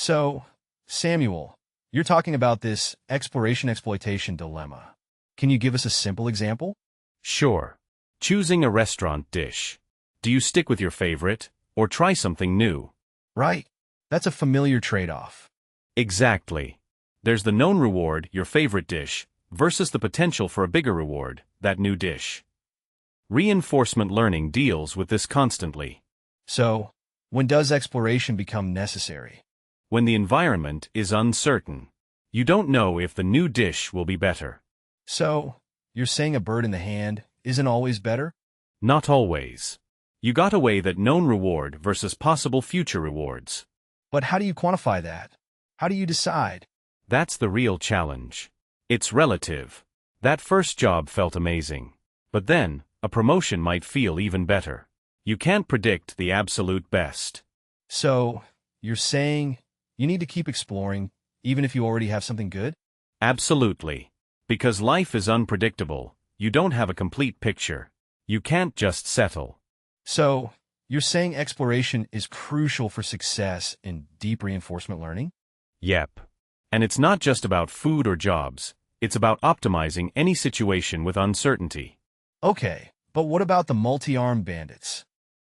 So, Samuel, you're talking about this exploration-exploitation dilemma. Can you give us a simple example? Sure. Choosing a restaurant dish. Do you stick with your favorite, or try something new? Right. That's a familiar trade-off. Exactly. There's the known reward, your favorite dish, versus the potential for a bigger reward, that new dish. Reinforcement learning deals with this constantly. So, when does exploration become necessary? When the environment is uncertain. You don't know if the new dish will be better. So, you're saying a bird in the hand isn't always better? Not always. You got to weigh that known reward versus possible future rewards. But how do you quantify that? How do you decide? That's the real challenge. It's relative. That first job felt amazing. But then, a promotion might feel even better. You can't predict the absolute best. So, you're saying you need to keep exploring, even if you already have something good? Absolutely. Because life is unpredictable, you don't have a complete picture. You can't just settle. So, you're saying exploration is crucial for success in deep reinforcement learning? Yep. And it's not just about food or jobs, it's about optimizing any situation with uncertainty. Okay, but what about the multi-armed bandits?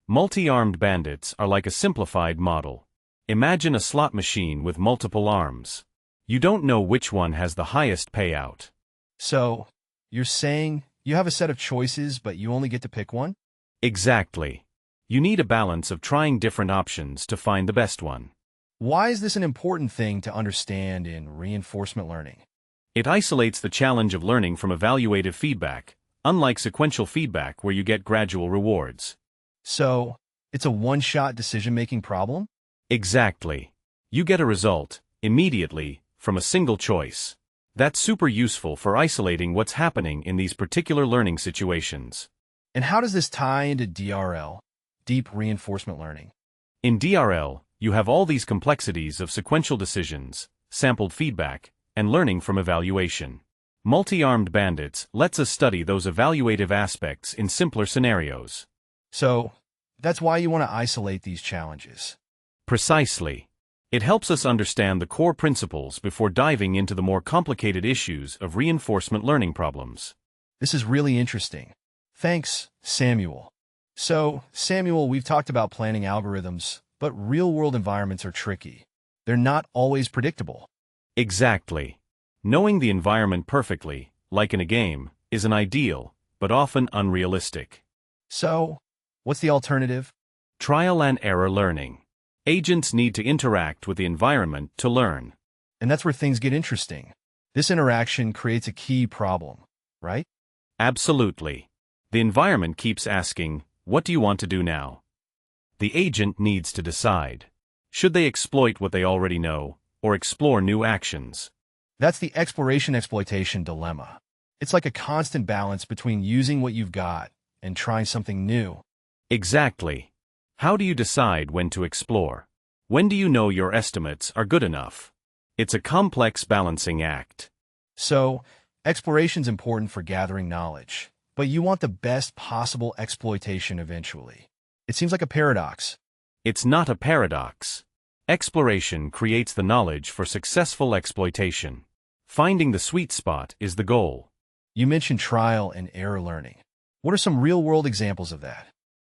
Multi-armed bandits are like a simplified model. Imagine a slot machine with multiple arms. You don't know which one has the highest payout. So, you're saying you have a set of choices, but you only get to pick one? Exactly. You need a balance of trying different options to find the best one. Why is this an important thing to understand in reinforcement learning? It isolates the challenge of learning from evaluative feedback, unlike sequential feedback where you get gradual rewards. So, it's a one-shot decision-making problem? Exactly. You get a result, immediately, from a single choice. That's super useful for isolating what's happening in these particular learning situations. And how does this tie into DRL, deep reinforcement learning? In DRL, you have all these complexities of sequential decisions, sampled feedback, and learning from evaluation. Multi-armed bandits lets us study those evaluative aspects in simpler scenarios. So, that's why you want to isolate these challenges. Precisely. It helps us understand the core principles before diving into the more complicated issues of reinforcement learning problems. This is really interesting. Thanks, Samuel. So, Samuel, we've talked about planning algorithms, but real-world environments are tricky. They're not always predictable. Exactly. Knowing the environment perfectly, like in a game, is an ideal, but often unrealistic. So, what's the alternative? Trial and error learning. Agents need to interact with the environment to learn. And that's where things get interesting. This interaction creates a key problem, right? Absolutely. The environment keeps asking, "What do you want to do now?" The agent needs to decide. Should they exploit what they already know, or explore new actions? That's the exploration-exploitation dilemma. It's like a constant balance between using what you've got and trying something new. Exactly. How do you decide when to explore? When do you know your estimates are good enough? It's a complex balancing act. So, exploration's important for gathering knowledge, but you want the best possible exploitation eventually. It seems like a paradox. It's not a paradox. Exploration creates the knowledge for successful exploitation. Finding the sweet spot is the goal. You mentioned trial and error learning. What are some real-world examples of that?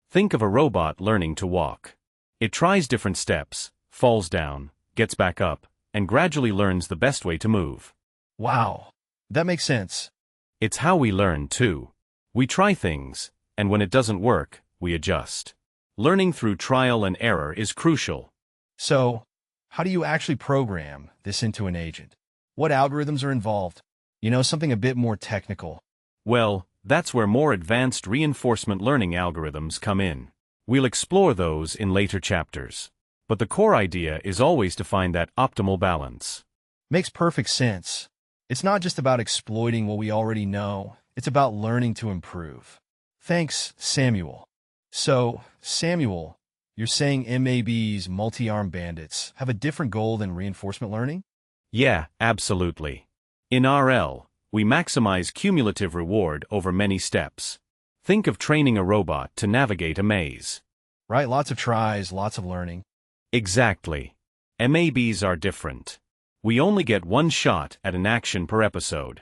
Think of a robot learning to walk. It tries different steps, falls down, gets back up, and gradually learns the best way to move. Wow, that makes sense. It's how we learn, too. We try things, and when it doesn't work, we adjust. Learning through trial and error is crucial. So, how do you actually program this into an agent? What algorithms are involved? Something a bit more technical. Well, that's where more advanced reinforcement learning algorithms come in. We'll explore those in later chapters. But the core idea is always to find that optimal balance. Makes perfect sense. It's not just about exploiting what we already know, it's about learning to improve. Thanks, Samuel. So, Samuel, you're saying MAB's multi-armed bandits have a different goal than reinforcement learning? Yeah, absolutely. In RL, we maximize cumulative reward over many steps. Think of training a robot to navigate a maze. Right, lots of tries, lots of learning. Exactly. MABs are different. We only get one shot at an action per episode.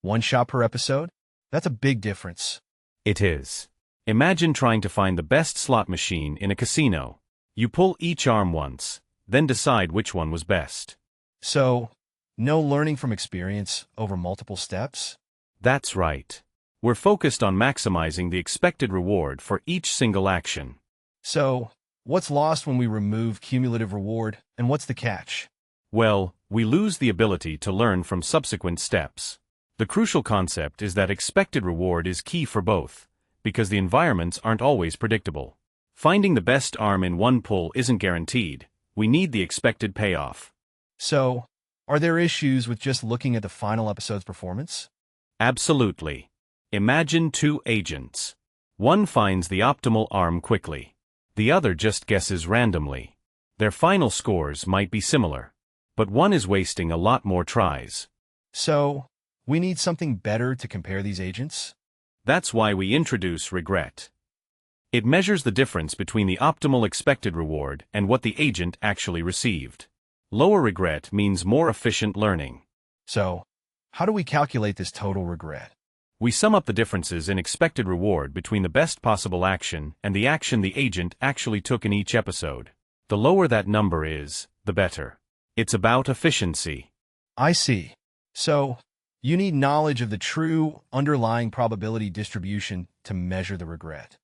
One shot per episode? That's a big difference. It is. Imagine trying to find the best slot machine in a casino. You pull each arm once, then decide which one was best. So, no learning from experience over multiple steps? That's right. We're focused on maximizing the expected reward for each single action. So, what's lost when we remove cumulative reward, and what's the catch? Well, we lose the ability to learn from subsequent steps. The crucial concept is that expected reward is key for both, because the environments aren't always predictable. Finding the best arm in one pull isn't guaranteed. We need the expected payoff. So, are there issues with just looking at the final episode's performance? Absolutely. Imagine two agents. One finds the optimal arm quickly. The other just guesses randomly. Their final scores might be similar, but one is wasting a lot more tries. So, we need something better to compare these agents? That's why we introduce regret. It measures the difference between the optimal expected reward and what the agent actually received. Lower regret means more efficient learning. So, how do we calculate this total regret? We sum up the differences in expected reward between the best possible action and the action the agent actually took in each episode. The lower that number is, the better. It's about efficiency. I see. So, you need knowledge of the true underlying probability distribution to measure the regret.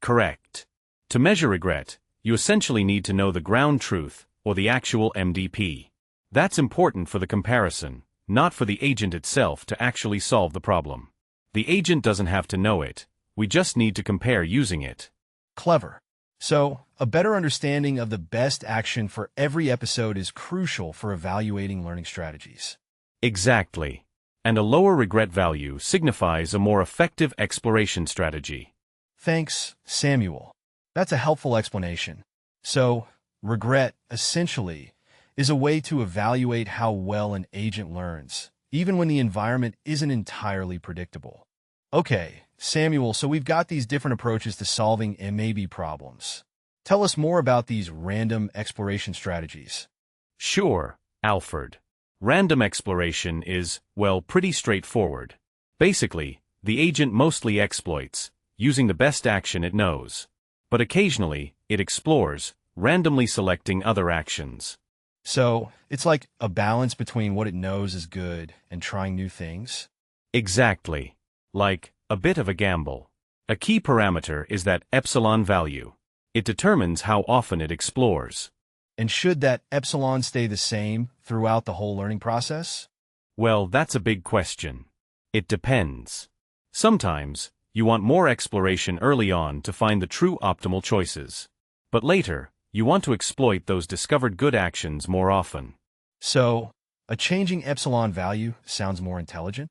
Correct. To measure regret, you essentially need to know the ground truth, or the actual MDP. That's important for the comparison, not for the agent itself to actually solve the problem. The agent doesn't have to know it, we just need to compare using it. Clever. So, a better understanding of the best action for every episode is crucial for evaluating learning strategies. Exactly. And a lower regret value signifies a more effective exploration strategy. Thanks, Samuel. That's a helpful explanation. So, regret, essentially, is a way to evaluate how well an agent learns, even when the environment isn't entirely predictable. Okay, Samuel, so we've got these different approaches to solving MAB problems. Tell us more about these random exploration strategies. Sure, Alfred. Random exploration is, well, pretty straightforward. Basically, the agent mostly exploits, using the best action it knows. But occasionally, it explores, randomly selecting other actions. So, it's like a balance between what it knows is good and trying new things? Exactly. Like, a bit of a gamble. A key parameter is that epsilon value. It determines how often it explores. And should that epsilon stay the same throughout the whole learning process? Well, that's a big question. It depends. Sometimes, you want more exploration early on to find the true optimal choices. But later, you want to exploit those discovered good actions more often. So, a changing epsilon value sounds more intelligent?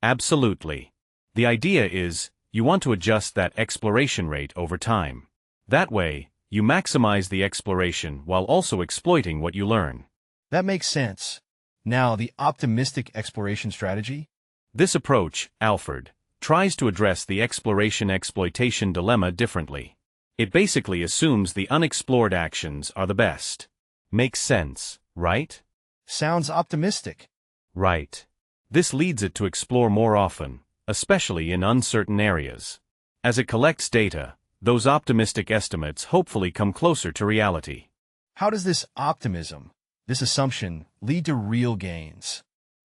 Absolutely. The idea is, you want to adjust that exploration rate over time. That way, you maximize the exploration while also exploiting what you learn. That makes sense. Now, the optimistic exploration strategy? This approach, Alfred, tries to address the exploration-exploitation dilemma differently. It basically assumes the unexplored actions are the best. Makes sense, right? Sounds optimistic. Right. This leads it to explore more often, especially in uncertain areas. As it collects data, those optimistic estimates hopefully come closer to reality. How does this optimism, this assumption, lead to real gains?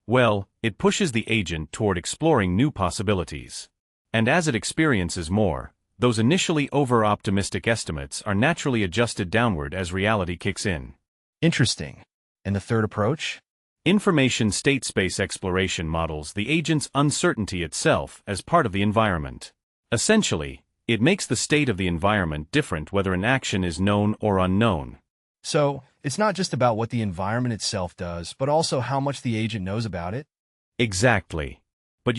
Well, it pushes the agent toward exploring new possibilities. And as it experiences more, those initially over-optimistic estimates are naturally adjusted downward as reality kicks in. Interesting. And the third approach? Information state space exploration models the agent's uncertainty itself as part of the environment. Essentially, it makes the state of the environment different whether an action is known or unknown. So, it's not just about what the environment itself does, but also how much the agent knows about it? Exactly. But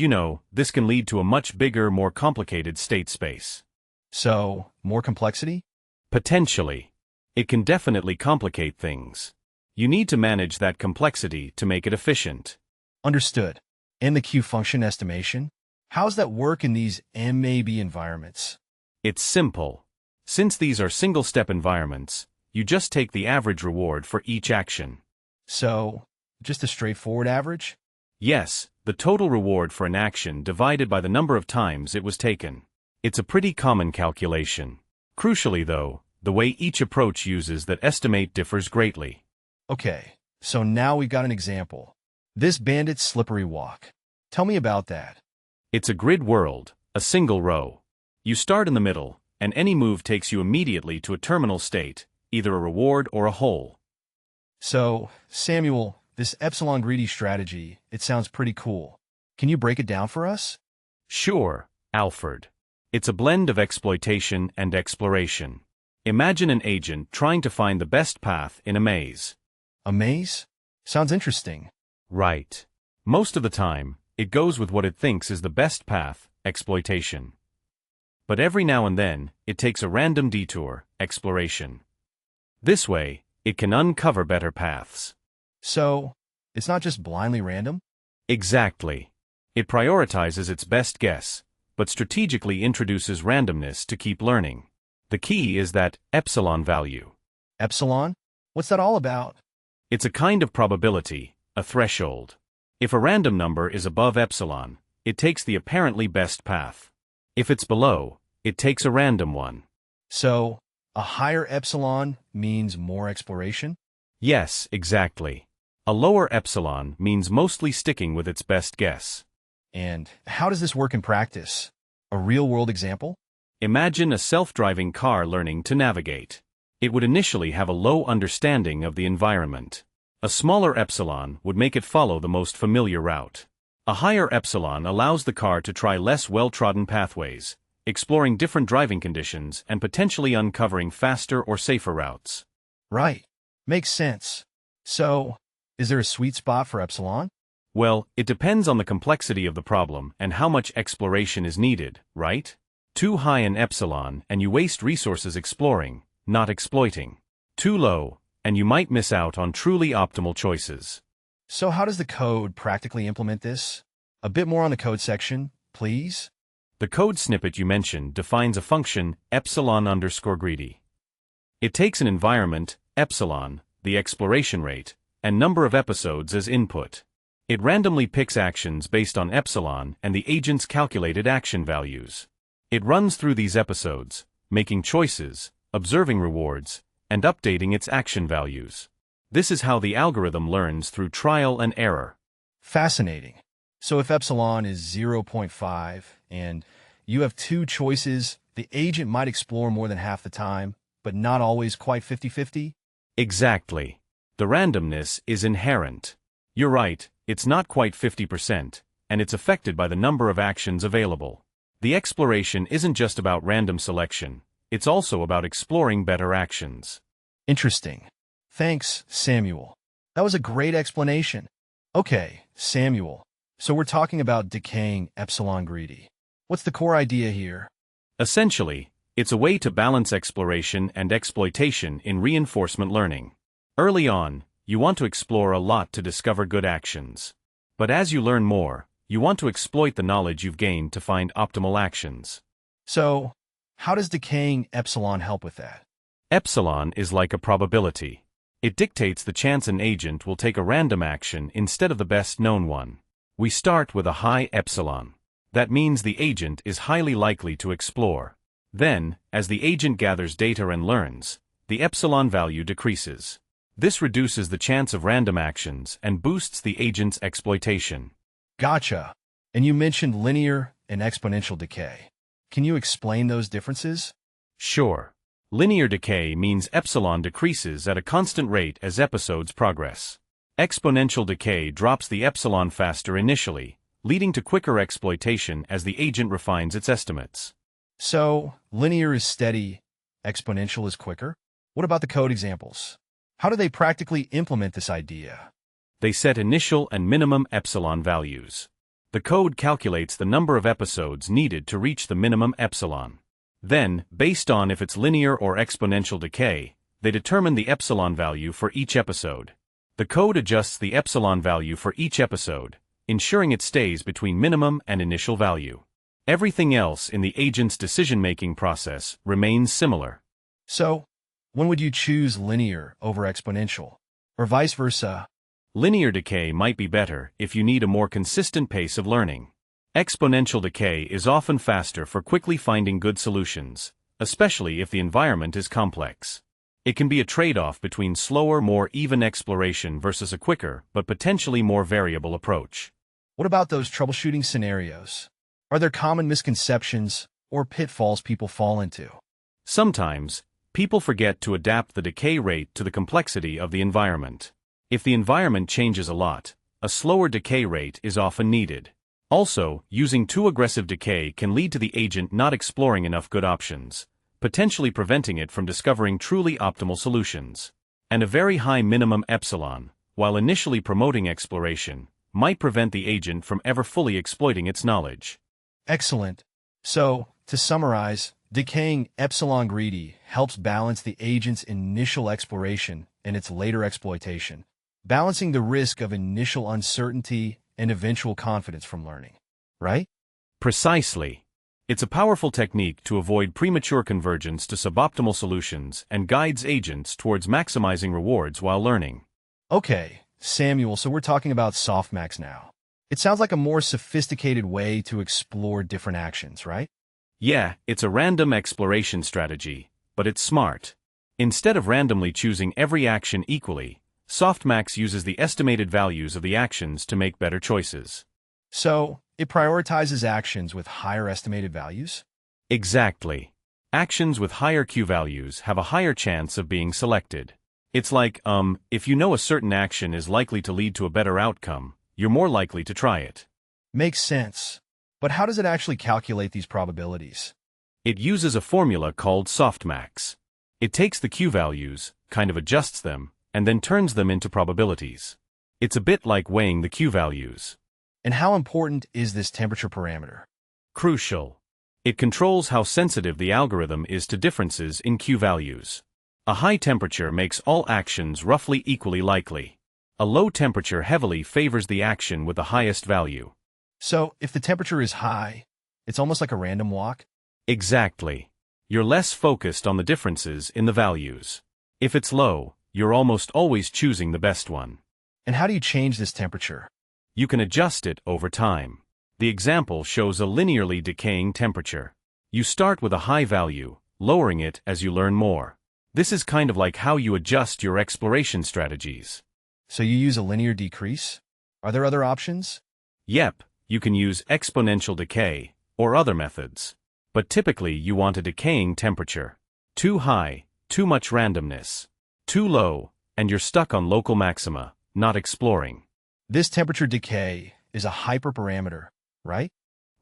this can lead to a much bigger, more complicated state space. So, more complexity? Potentially. It can definitely complicate things. You need to manage that complexity to make it efficient. Understood. And the Q function estimation? How's that work in these MAB environments? It's simple. Since these are single-step environments, You just take the average reward for each action. So, just a straightforward average? Yes, the total reward for an action divided by the number of times it was taken. It's a pretty common calculation. Crucially though, the way each approach uses that estimate differs greatly. Okay, so now we've got an example. This bandit's slippery walk. Tell me about that. It's a grid world, a single row. You start in the middle, and any move takes you immediately to a terminal state, either a reward or a hole. So, Samuel, this Epsilon-greedy strategy, it sounds pretty cool. Can you break it down for us? Sure, Alfred. It's a blend of exploitation and exploration. Imagine an agent trying to find the best path in a maze. A maze? Sounds interesting. Right. Most of the time, it goes with what it thinks is the best path, exploitation. But every now and then, it takes a random detour, exploration. This way, it can uncover better paths. So, it's not just blindly random? Exactly. It prioritizes its best guess, but strategically introduces randomness to keep learning. The key is that epsilon value. Epsilon? What's that all about? It's a kind of probability, a threshold. If a random number is above epsilon, it takes the apparently best path. If it's below, it takes a random one. So, a higher epsilon means more exploration? Yes, exactly. A lower epsilon means mostly sticking with its best guess. And how does this work in practice? A real-world example? Imagine a self-driving car learning to navigate. It would initially have a low understanding of the environment. A smaller epsilon would make it follow the most familiar route. A higher epsilon allows the car to try less well-trodden pathways, exploring different driving conditions and potentially uncovering faster or safer routes. Right. Makes sense. So, is there a sweet spot for epsilon? Well, it depends on the complexity of the problem and how much exploration is needed, right? Too high an epsilon and you waste resources exploring, not exploiting. Too low, and you might miss out on truly optimal choices. So how does the code practically implement this? A bit more on the code section, please? The code snippet you mentioned defines a function, epsilon_greedy. It takes an environment, epsilon, the exploration rate, and number of episodes as input. It randomly picks actions based on epsilon and the agent's calculated action values. It runs through these episodes, making choices, observing rewards, and updating its action values. This is how the algorithm learns through trial and error. Fascinating. So if epsilon is 0.5 and you have two choices, the agent might explore more than half the time, but not always quite 50-50? Exactly. The randomness is inherent. You're right, it's not quite 50%, and it's affected by the number of actions available. The exploration isn't just about random selection, it's also about exploring better actions. Interesting. Thanks, Samuel. That was a great explanation. Okay, Samuel. So we're talking about decaying epsilon-greedy. What's the core idea here? Essentially, it's a way to balance exploration and exploitation in reinforcement learning. Early on, you want to explore a lot to discover good actions. But as you learn more, you want to exploit the knowledge you've gained to find optimal actions. So, how does decaying epsilon help with that? Epsilon is like a probability. It dictates the chance an agent will take a random action instead of the best known one. We start with a high epsilon. That means the agent is highly likely to explore. Then, as the agent gathers data and learns, the epsilon value decreases. This reduces the chance of random actions and boosts the agent's exploitation. Gotcha. And you mentioned linear and exponential decay. Can you explain those differences? Sure. Linear decay means epsilon decreases at a constant rate as episodes progress. Exponential decay drops the epsilon faster initially, leading to quicker exploitation as the agent refines its estimates. So, linear is steady, exponential is quicker? What about the code examples? How do they practically implement this idea? They set initial and minimum epsilon values. The code calculates the number of episodes needed to reach the minimum epsilon. Then, based on if it's linear or exponential decay, they determine the epsilon value for each episode. The code adjusts the epsilon value for each episode, ensuring it stays between minimum and initial value. Everything else in the agent's decision-making process remains similar. So, When would you choose linear over exponential? Or vice versa? Linear decay might be better if you need a more consistent pace of learning. Exponential decay is often faster for quickly finding good solutions, especially if the environment is complex. It can be a trade-off between slower, more even exploration versus a quicker, but potentially more variable approach. What about those troubleshooting scenarios? Are there common misconceptions or pitfalls people fall into? Sometimes, people forget to adapt the decay rate to the complexity of the environment. If the environment changes a lot, a slower decay rate is often needed. Also, using too aggressive decay can lead to the agent not exploring enough good options, potentially preventing it from discovering truly optimal solutions. And a very high minimum epsilon, while initially promoting exploration, might prevent the agent from ever fully exploiting its knowledge. Excellent. So, to summarize, decaying Epsilon-greedy helps balance the agent's initial exploration and its later exploitation, balancing the risk of initial uncertainty and eventual confidence from learning. Right? Precisely. It's a powerful technique to avoid premature convergence to suboptimal solutions and guides agents towards maximizing rewards while learning. Okay, Samuel, so we're talking about Softmax now. It sounds like a more sophisticated way to explore different actions, right? Yeah, it's a random exploration strategy, but it's smart. Instead of randomly choosing every action equally, Softmax uses the estimated values of the actions to make better choices. So, it prioritizes actions with higher estimated values? Exactly. Actions with higher Q values have a higher chance of being selected. It's like, if you know a certain action is likely to lead to a better outcome, you're more likely to try it. Makes sense. But how does it actually calculate these probabilities? It uses a formula called Softmax. It takes the Q values, kind of adjusts them, and then turns them into probabilities. It's a bit like weighing the Q values. And how important is this temperature parameter? Crucial. It controls how sensitive the algorithm is to differences in Q values. A high temperature makes all actions roughly equally likely. A low temperature heavily favors the action with the highest value. So, if the temperature is high, it's almost like a random walk? Exactly. You're less focused on the differences in the values. If it's low, you're almost always choosing the best one. And how do you change this temperature? You can adjust it over time. The example shows a linearly decaying temperature. You start with a high value, lowering it as you learn more. This is kind of like how you adjust your exploration strategies. So you use a linear decrease? Are there other options? Yep, you can use exponential decay, or other methods. But typically you want a decaying temperature. Too high, too much randomness. Too low, and you're stuck on local maxima, not exploring. This temperature decay is a hyperparameter, right?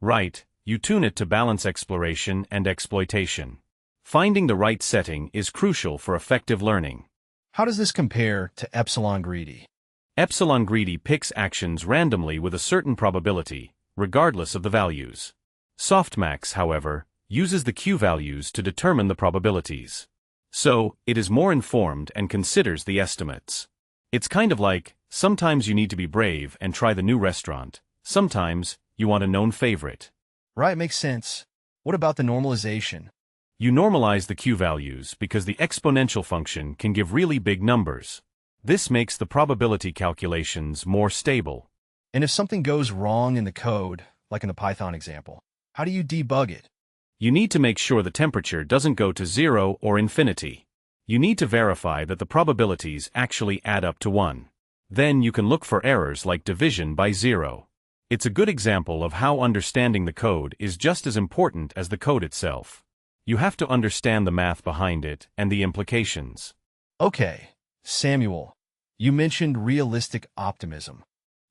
Right, you tune it to balance exploration and exploitation. Finding the right setting is crucial for effective learning. How does this compare to Epsilon-greedy? Epsilon-greedy picks actions randomly with a certain probability, regardless of the values. Softmax, however, uses the Q values to determine the probabilities. So, it is more informed and considers the estimates. It's kind of like, sometimes you need to be brave and try the new restaurant. Sometimes, you want a known favorite. Right, makes sense. What about the normalization? You normalize the Q values because the exponential function can give really big numbers. This makes the probability calculations more stable. And if something goes wrong in the code, like in the Python example, how do you debug it? You need to make sure the temperature doesn't go to 0 or infinity. You need to verify that the probabilities actually add up to 1. Then you can look for errors like division by 0. It's a good example of how understanding the code is just as important as the code itself. You have to understand the math behind it and the implications. Okay, Samuel, you mentioned realistic optimism.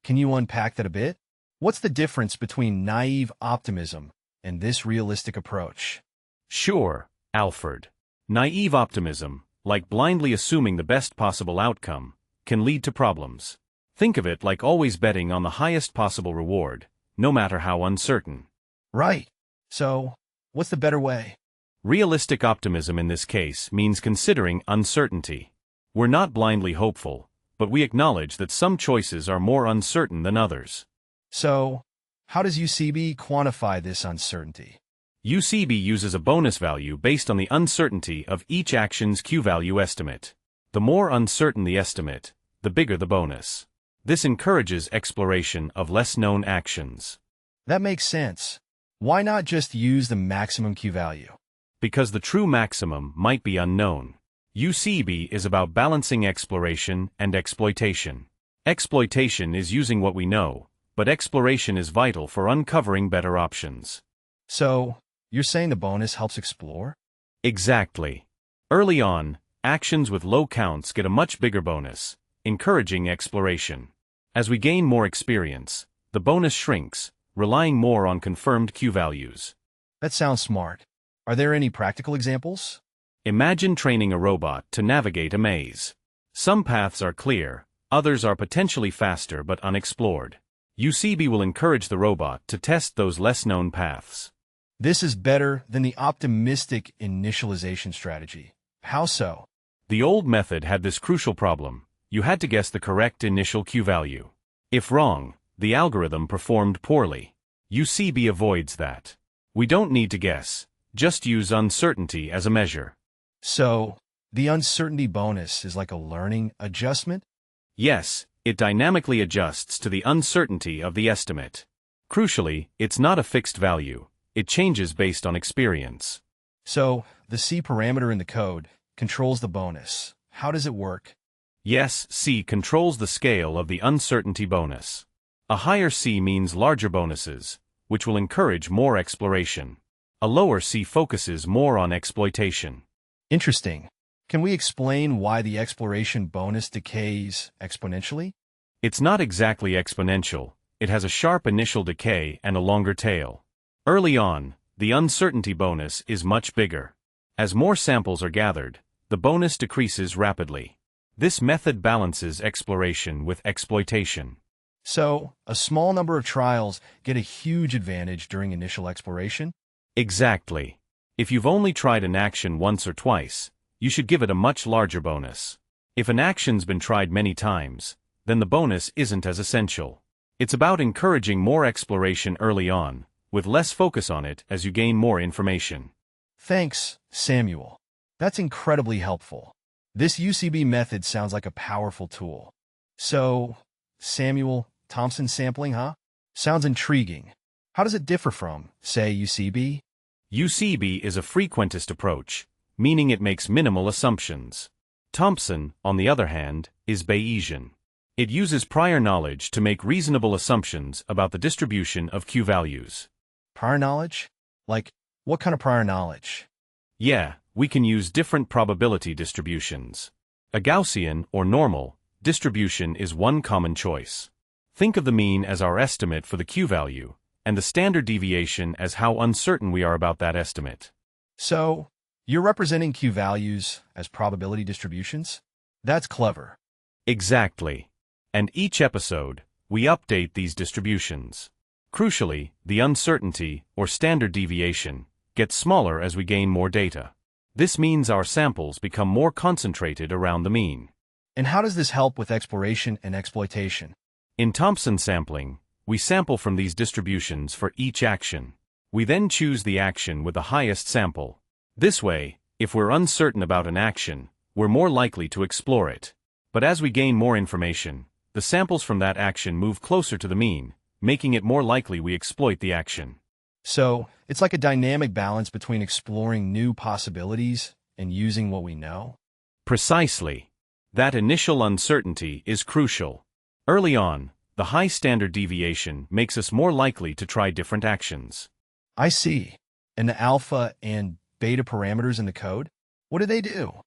Can you unpack that a bit? What's the difference between naive optimism and this realistic approach? Sure, Alfred. Naive optimism, like blindly assuming the best possible outcome, can lead to problems. Think of it like always betting on the highest possible reward, no matter how uncertain. Right. So, what's the better way? Realistic optimism in this case means considering uncertainty. We're not blindly hopeful, but we acknowledge that some choices are more uncertain than others. So, how does UCB quantify this uncertainty? UCB uses a bonus value based on the uncertainty of each action's Q-value estimate. The more uncertain the estimate, the bigger the bonus. This encourages exploration of less-known actions. That makes sense. Why not just use the maximum Q-value? Because the true maximum might be unknown. UCB is about balancing exploration and exploitation. Exploitation is using what we know, but exploration is vital for uncovering better options. So, you're saying the bonus helps explore? Exactly. Early on, actions with low counts get a much bigger bonus, encouraging exploration. As we gain more experience, the bonus shrinks, relying more on confirmed Q-values. That sounds smart. Are there any practical examples? Imagine training a robot to navigate a maze. Some paths are clear, others are potentially faster but unexplored. UCB will encourage the robot to test those less-known paths. This is better than the optimistic initialization strategy. How so? The old method had this crucial problem. You had to guess the correct initial Q-value. If wrong, the algorithm performed poorly. UCB avoids that. We don't need to guess, just use uncertainty as a measure. So, the uncertainty bonus is like a learning adjustment? Yes, it dynamically adjusts to the uncertainty of the estimate. Crucially, it's not a fixed value. It changes based on experience. So, the C parameter in the code controls the bonus. How does it work? Yes, C controls the scale of the uncertainty bonus. A higher C means larger bonuses, which will encourage more exploration. A lower C focuses more on exploitation. Interesting. Can we explain why the exploration bonus decays exponentially? It's not exactly exponential. It has a sharp initial decay and a longer tail. Early on, the uncertainty bonus is much bigger. As more samples are gathered, the bonus decreases rapidly. This method balances exploration with exploitation. So, a small number of trials get a huge advantage during initial exploration? Exactly. If you've only tried an action once or twice, you should give it a much larger bonus. If an action's been tried many times, then the bonus isn't as essential. It's about encouraging more exploration early on, with less focus on it as you gain more information. Thanks, Samuel. That's incredibly helpful. This UCB method sounds like a powerful tool. So, Samuel, Thompson sampling, huh? Sounds intriguing. How does it differ from, say, UCB? UCB is a frequentist approach, meaning it makes minimal assumptions. Thompson, on the other hand, is Bayesian. It uses prior knowledge to make reasonable assumptions about the distribution of Q-values. Prior knowledge? Like, what kind of prior knowledge? Yeah, we can use different probability distributions. A Gaussian, or normal, distribution is one common choice. Think of the mean as our estimate for the Q-value, and the standard deviation as how uncertain we are about that estimate. So, you're representing Q-values as probability distributions? That's clever. Exactly. And each episode, we update these distributions. Crucially, the uncertainty, or standard deviation, gets smaller as we gain more data. This means our samples become more concentrated around the mean. And how does this help with exploration and exploitation? In Thompson sampling, we sample from these distributions for each action. We then choose the action with the highest sample. This way, if we're uncertain about an action, we're more likely to explore it. But as we gain more information, the samples from that action move closer to the mean, making it more likely we exploit the action. So, it's like a dynamic balance between exploring new possibilities and using what we know? Precisely. That initial uncertainty is crucial. Early on, the high standard deviation makes us more likely to try different actions. I see. And the alpha and beta parameters in the code? What do they do?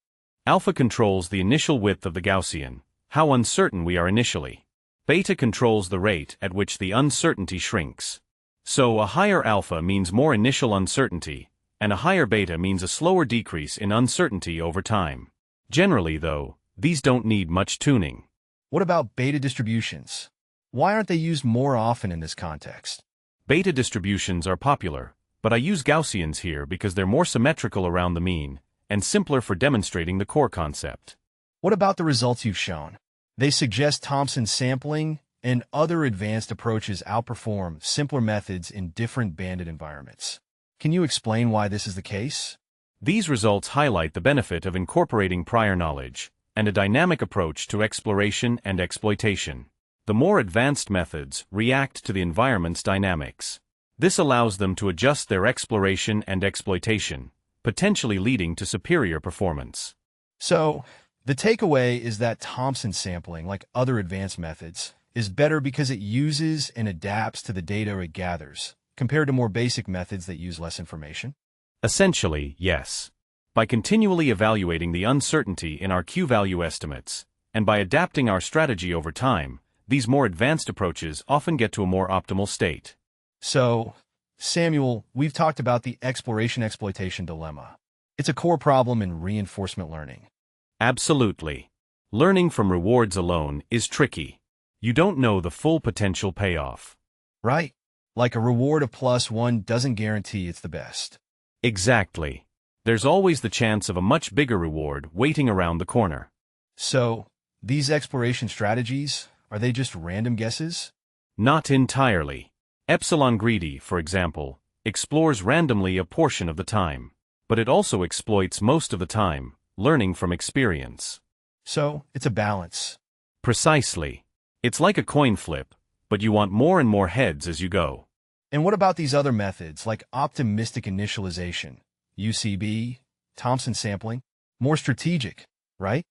Alpha controls the initial width of the Gaussian, how uncertain we are initially. Beta controls the rate at which the uncertainty shrinks. So a higher alpha means more initial uncertainty, and a higher beta means a slower decrease in uncertainty over time. Generally, though, these don't need much tuning. What about beta distributions? Why aren't they used more often in this context? Beta distributions are popular, but I use Gaussians here because they're more symmetrical around the mean, and simpler for demonstrating the core concept. What about the results you've shown? They suggest Thompson sampling and other advanced approaches outperform simpler methods in different bandit environments. Can you explain why this is the case? These results highlight the benefit of incorporating prior knowledge and a dynamic approach to exploration and exploitation. The more advanced methods react to the environment's dynamics. This allows them to adjust their exploration and exploitation, potentially leading to superior performance. So, the takeaway is that Thompson sampling, like other advanced methods, is better because it uses and adapts to the data it gathers, compared to more basic methods that use less information. Essentially, yes. By continually evaluating the uncertainty in our Q-value estimates, and by adapting our strategy over time, these more advanced approaches often get to a more optimal state. So, Samuel, we've talked about the exploration-exploitation dilemma. It's a core problem in reinforcement learning. Absolutely. Learning from rewards alone is tricky. You don't know the full potential payoff. Right? Like a reward of +1 doesn't guarantee it's the best. Exactly. There's always the chance of a much bigger reward waiting around the corner. So, these exploration strategies, are they just random guesses? Not entirely. Epsilon-greedy, for example, explores randomly a portion of the time, but it also exploits most of the time, learning from experience. So, it's a balance. Precisely. It's like a coin flip, but you want more and more heads as you go. And what about these other methods, like optimistic initialization, UCB, Thompson sampling? More strategic, right?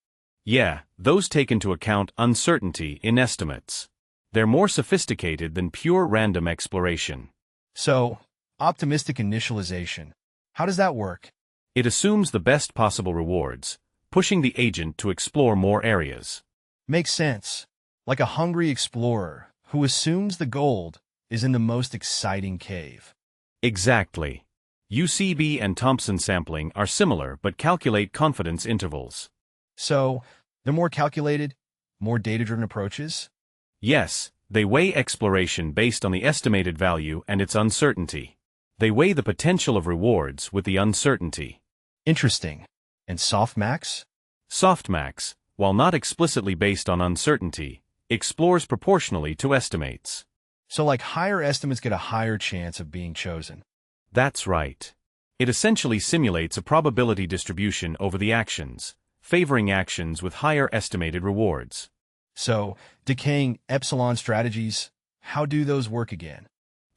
Yeah, those take into account uncertainty in estimates. They're more sophisticated than pure random exploration. So, optimistic initialization, how does that work? It assumes the best possible rewards, pushing the agent to explore more areas. Makes sense. Like a hungry explorer who assumes the gold is in the most exciting cave. Exactly. UCB and Thompson sampling are similar but calculate confidence intervals. So, they're more calculated, more data-driven approaches? Yes, they weigh exploration based on the estimated value and its uncertainty. They weigh the potential of rewards with the uncertainty. Interesting. And Softmax? Softmax, while not explicitly based on uncertainty, explores proportionally to estimates. So like higher estimates get a higher chance of being chosen. That's right. It essentially simulates a probability distribution over the actions, favoring actions with higher estimated rewards. So, decaying epsilon strategies, how do those work again?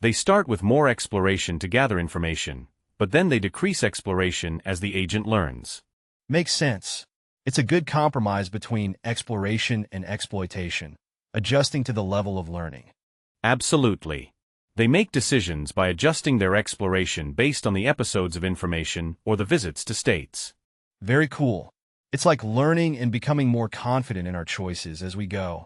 They start with more exploration to gather information, but then they decrease exploration as the agent learns. Makes sense. It's a good compromise between exploration and exploitation, adjusting to the level of learning. Absolutely. They make decisions by adjusting their exploration based on the episodes of information or the visits to states. Very cool. It's like learning and becoming more confident in our choices as we go.